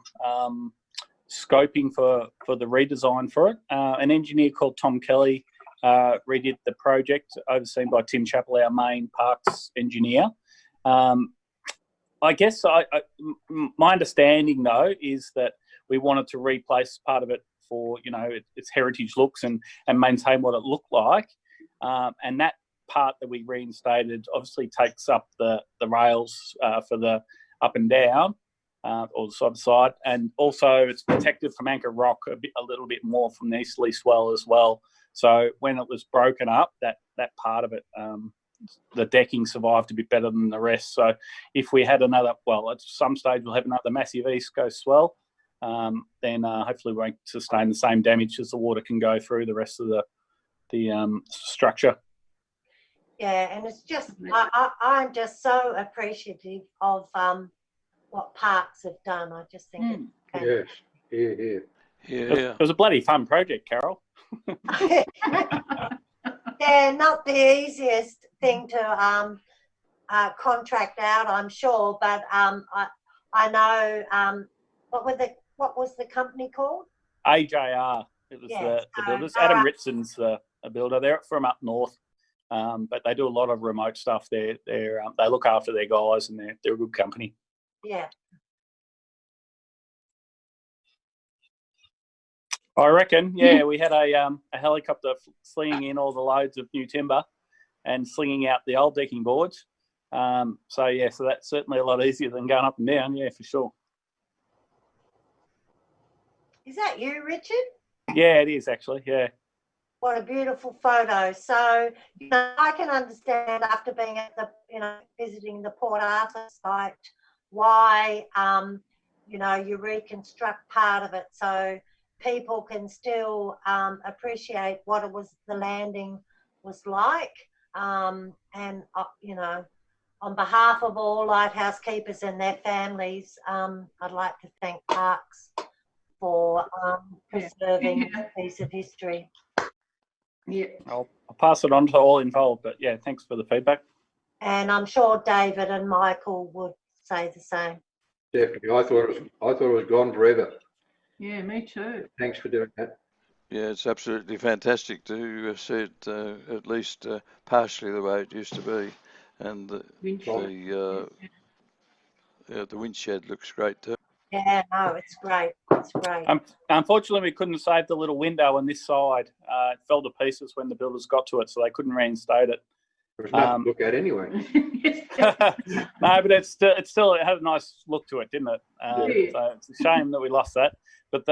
scoping for the redesign for it. An engineer called Tom Kelly redid the project, overseen by Tim Chappell, our main parks engineer. I guess my understanding, though, is that we wanted to replace part of it for, you know, its heritage looks and maintain what it looked like. And that part that we reinstated obviously takes up the rails for the up and down or the side to side, and also it's protected from anchor rock a little bit more from the easterly swell as well. So when it was broken up, that part of it, the decking survived a bit better than the rest. So if we had another, well, at some stage we'll have another massive east coast swell, then hopefully we won't sustain the same damage as the water can go through the rest of the structure. Yeah, and it's just I'm just so appreciative of what Parks have done. I just think it's fantastic. Yes, Yeah. It was a bloody fun project, Carol. Yeah, not the easiest thing to contract out, I'm sure, but I know what was the company called? AJR. It was the builders. Adam Ritson's the builder. They're from up north, but they do a lot of remote stuff. They look after their guys, and they're a good company. Yeah. I reckon, yeah, we had a helicopter slinging in all the loads of new timber and slinging out the old decking boards. So that's certainly a lot easier than going up and down, yeah, for sure. Is that you, Richard? Yeah, it is actually, yeah. What a beautiful photo. So, you know, I can understand after being at the, you know, visiting the Port Arthur site, why, you know, you reconstruct part of it so people can still appreciate what the landing was like. You know, on behalf of all lighthouse keepers and their families, I'd like to thank Parks for preserving this piece of history. Yeah. I'll pass it on to all involved, but yeah, thanks for the feedback. And I'm sure David and Michael would say the same. definitely. I thought it was gone forever. Yeah, me too. Thanks for doing that. Yeah, it's absolutely fantastic to see it at least partially the way it used to be, and the windshed looks great too. Yeah, no, it's great. It's great. Unfortunately, we couldn't save the little window on this side. It fell to pieces when the builders got to it, so they couldn't reinstate it. There was nothing to look at anyway. No, but it had a nice look to it, didn't it? So it's a shame that we lost that. But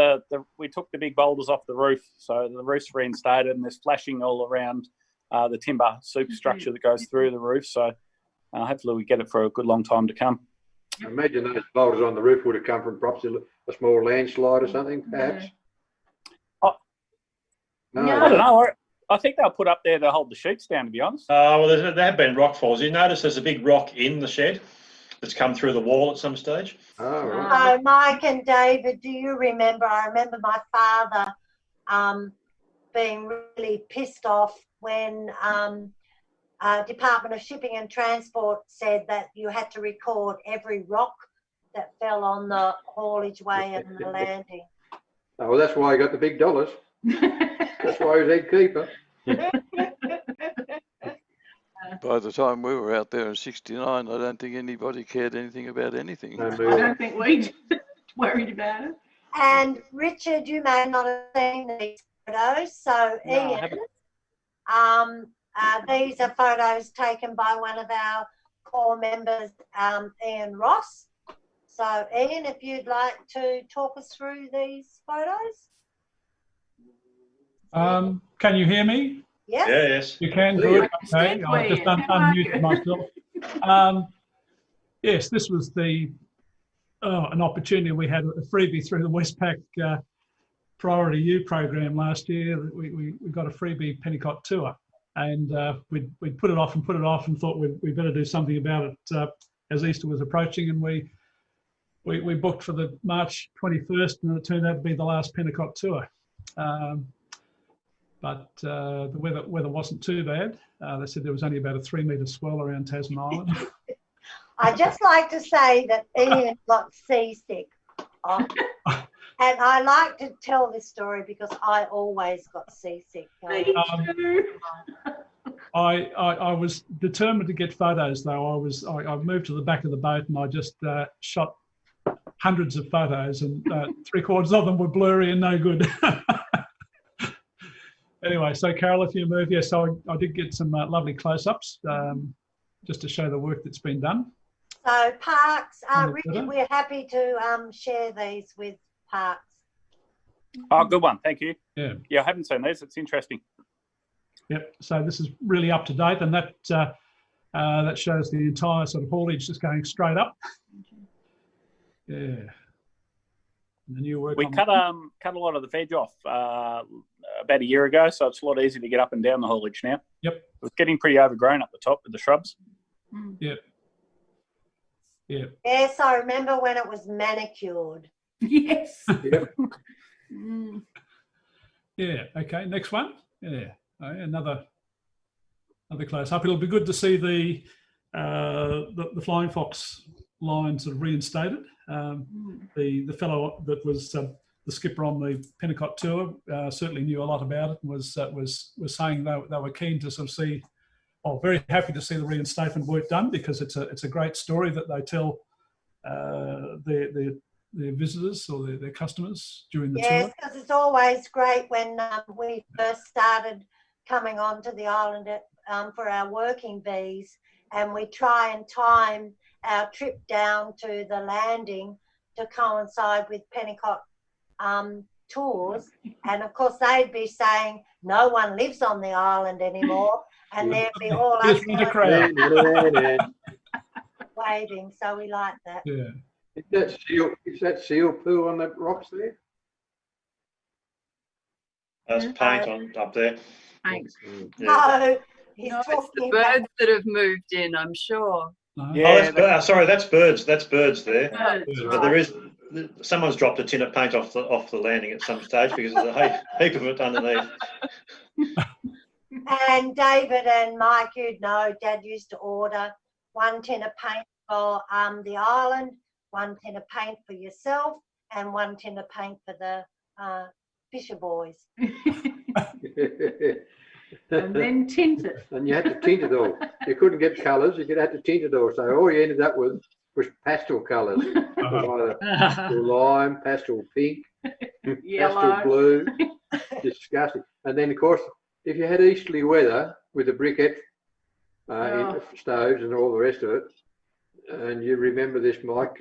we took the big boulders off the roof, so the roof's reinstated, and there's flashing all around the timber superstructure that goes through the roof. So hopefully we get it for a good long time to come. I imagine those boulders on the roof would have come from perhaps a small landslide or something, perhaps. No. I don't know. I think they'll put up there to hold the sheets down, to be honest. Well, there have been rock falls. You notice there's a big rock in the shed that's come through the wall at some stage. Oh, right. So, Mike and David, do you remember? I remember my father being really pissed off when Department of Shipping and Transport said that you had to record every rock that fell on the haulage way and the landing. Oh, well, that's why he got the big dollars. That's why he was head keeper. By the time we were out there in '69, I don't think anybody cared anything about anything. No, I don't think we worried about it. And Richard, you may not have seen these photos. So, No, I Ian, these are photos taken by one of our core members, Ian Ross. So, Ian, if you'd like to talk us through these photos. Can you hear me? Yes. Yeah, yes. You can, Do good. you? Okay, I just How are you? unmuted myself. Yes, this was an opportunity. We had a freebie through the Westpac Priority U program last year. We got a freebie Pennicott tour, and we'd put it off and thought we better do something about it as Easter was approaching, and we booked for the March 21st, and it turned out to be the last Pennicott tour. But the weather wasn't too bad. They said there was only about a 3-metre swell around Tasman Island. I just like to say that Ian got seasick. And I like to tell this story because I always got seasick. I was determined to get photos, though. I moved to the back of the boat and I just shot hundreds of photos, and 3/4 of them were blurry and no good. Anyway, so Carol, if you move, yes, so I did get some lovely close-ups just to show the work that's been done. So Parks, Richard, we're happy to share these with Parks. Oh, good one. Thank you. Yeah. Yeah, I haven't seen these. It's interesting. Yep. So this is really up to date, and that shows the entire sort of haulage just going straight up. Yeah. And the new work. We cut a lot of the veg off about a year ago, so it's a lot easier to get up and down the haulage now. Yep. It was getting pretty overgrown up the top with the shrubs. Yep. Yeah. Yes, I remember when it was manicured. Yes. Yep. Yeah. Okay. Next one. Yeah. Another close up. It'll be good to see the Flying Fox line sort of reinstated. The fellow that was the skipper on the Pennicott tour certainly knew a lot about it, and was saying they were keen to sort of see, very happy to see the reinstatement work done, because it's a great story that they tell their visitors or their customers during the tour. Yes, because it's always great when we first started coming onto the island for our working bees, and we try and time our trip down to the landing to coincide with Pennicott tours, and of course they'd be saying no one lives on the island anymore, and there'd be all us waving. So we like that. Yeah. Is that seal poo on the rocks there? That's paint on up there. Thanks. Yeah. No, he's No, it's talking the about birds that have moved in, I'm sure. Yeah. Sorry, that's birds. That's birds there. Birds, But there is someone's dropped a tin of paint off the landing at some stage because there's a heap of it underneath. And David and Mike, you'd know, Dad used to order 1 tin of paint for the island, 1 tin of paint for yourself, and 1 tin of paint for the Fisher boys. and then tint it. And you had to tint it all. You couldn't get colours, you had to tint it all. So all you ended up with was pastel colours. Pastel lime, pastel pink, pastel blue. Disgusting. And then, of course, if you had easterly weather with the briquette stoves and all the rest of it, and you remember this, Mike,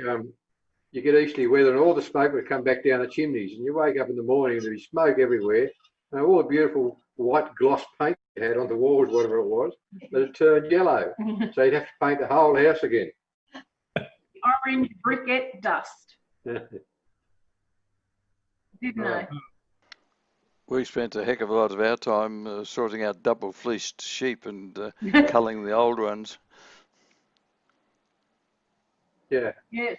you get easterly weather and all the smoke would come back down the chimneys, and you wake up in the morning and there'd be smoke everywhere, and all the beautiful white gloss paint you had on the walls, whatever it was, that had turned yellow. So you'd have to paint the whole house again. Orange briquette dust. Didn't I? We spent a heck of a lot of our time sorting out double fleeced sheep and culling the old ones. Yeah. Yes.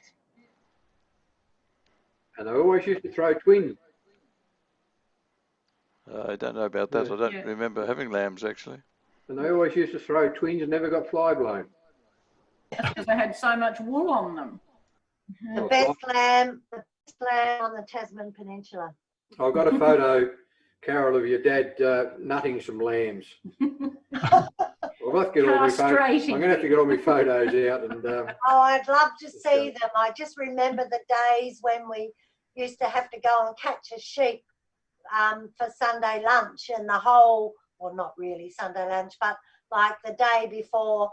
And I always used to throw twins. I don't know about that. I don't remember having lambs, actually. And they always used to throw twins and never got fly blown. Because they had so much wool on them. The best lamb on the Tasman Peninsula. I've got a photo, Carol, of your dad nutting some lambs. I'm going to have to get all my photos out. And oh, I'd love to see them. I just remember the days when we used to have to go and catch a sheep for Sunday lunch, and the whole, well, not really Sunday lunch, but like the day before,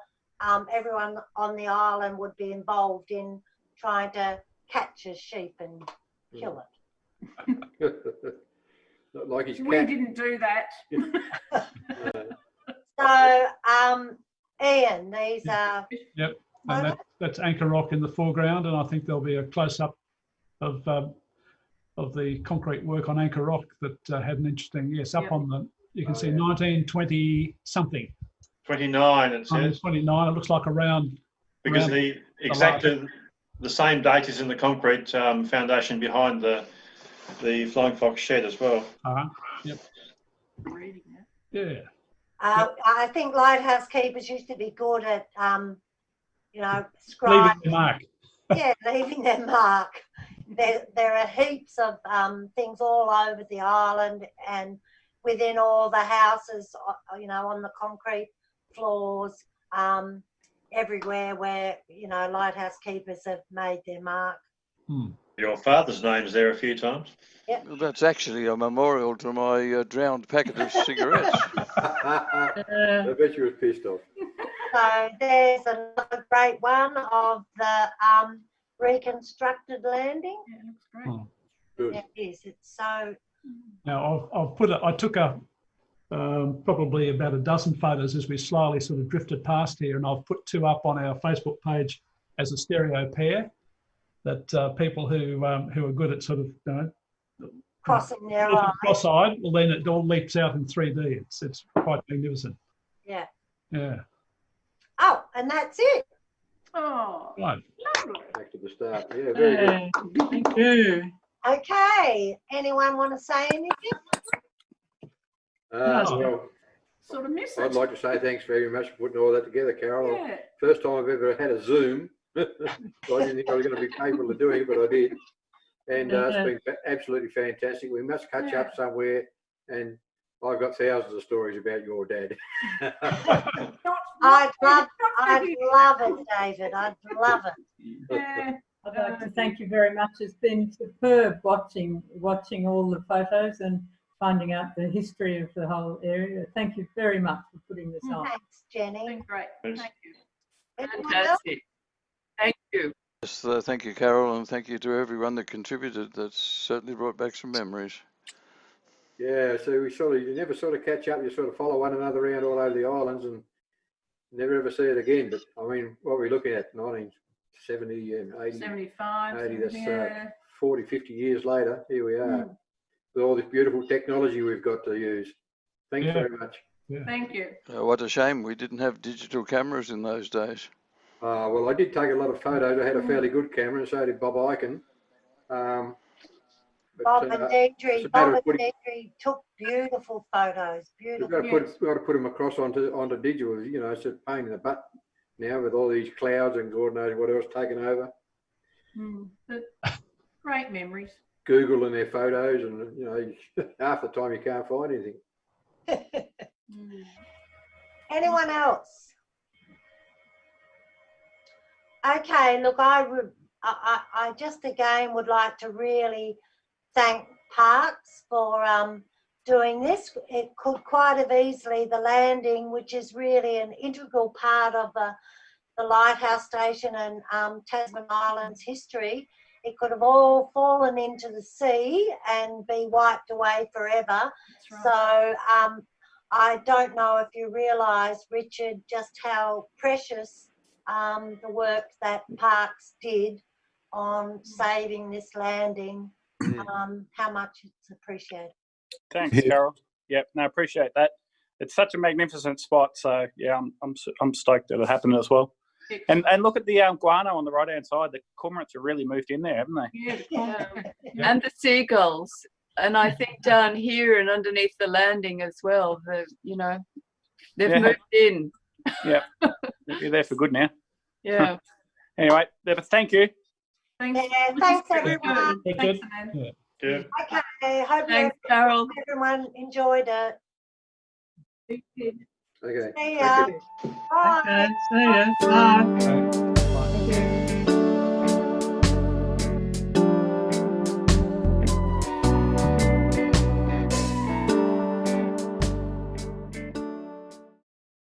everyone on the island would be involved in trying to catch a sheep and kill it. Like his We cat. didn't do that. So, Ian, these are Yep, and that's Anchor Rock in the foreground, and I think there'll be a close-up of the concrete work on Anchor Rock that had an interesting, yes, up on the, you can see 1920 something. 29, it says. 29, it looks like around. Because the same date is in the concrete foundation behind the Flying Fox shed as well. Yep. Reading that. Yeah. I think lighthouse keepers used to be good at, you know, Leaving the mark. Yeah, leaving their mark. There are heaps of things all over the island and within all the houses, you know, on the concrete floors, everywhere where, you know, lighthouse keepers have made their mark. Your father's name's there a few times. Yep. Well, that's actually a memorial to my drowned packet of cigarettes. I bet you was pissed off. So there's another great one of the reconstructed landing. Yeah, it looks great. Good. Yeah, it is. It's so. Now I took probably about a dozen photos as we slowly sort of drifted past here, and I've put 2 up on our Facebook page as a stereo pair that people who are good at sort of, you know, Crossing their eyes. cross-eyed, well then it all leaps out in 3D. It's quite magnificent. Yeah. Yeah. Oh, and that's it. Oh, Right. lovely. Back to the start. Yeah, very good. Thank you. Okay. Anyone want to say anything? Well, Sort of miss it. I'd like to say thanks very much for putting all that together, Carol. Yeah. First time I've ever had a Zoom. I didn't think I was going to be capable of doing it, but I did. And it's been absolutely fantastic. We must catch up somewhere. And I've got thousands of stories about your dad. I'd love it, David. I'd love it. Yeah. I'd like to thank you very much. It's been superb watching all the photos and finding out the history of the whole area. Thank you very much for putting this on. Thanks, Jenny. Been great. Thank you. Anyone else? Fantastic. Thank you. Yes, thank you, Carol, and thank you to everyone that contributed. That's certainly brought back some memories. Yeah, so you never sort of catch up. You sort of follow one another around all over the islands and never ever see it again. But I mean, what are we looking at? 1970 and 80. 75. 80, that's yeah. 40, 50 years later. Here we are with all this beautiful technology we've got to use. Thanks very much. Yeah. Thank you. What a shame we didn't have digital cameras in those days. Well, I did take a lot of photos. I had a fairly good camera, and so did Bob Eichen. Bob and Deidre took beautiful photos. We've Beautiful. got to put them across onto digital. You know, it's a pain in the butt now with all these clouds and God knows what else taking over. But great memories. Google and their photos, and you know, half the time you can't find anything. Anyone else? Okay, look, I just again would like to really thank Parks for doing this. It could quite have easily, the landing, which is really an integral part of the lighthouse station and Tasman Island's history, it could have all fallen into the sea and be wiped away forever. Right. So I don't know if you realise, Richard, just how precious the work that Parks did on saving this landing, how much it's appreciated. Thanks, Carol. Yep, no, appreciate that. It's such a magnificent spot, so yeah, I'm stoked that it happened as well. And look at the guano on the right hand side. The cormorants have really moved in there, haven't they? Yeah. And the seagulls. And I think down here and underneath the landing as well, they've moved in. Yeah, you're there for good now. Yeah. Anyway, thank you. Thanks. Yeah, thanks everyone. Thanks, Anne. Yeah. Okay, hope Thanks, Carol. everyone enjoyed it. Okay. See ya. Thank you. Bye. Okay, see ya. Bye.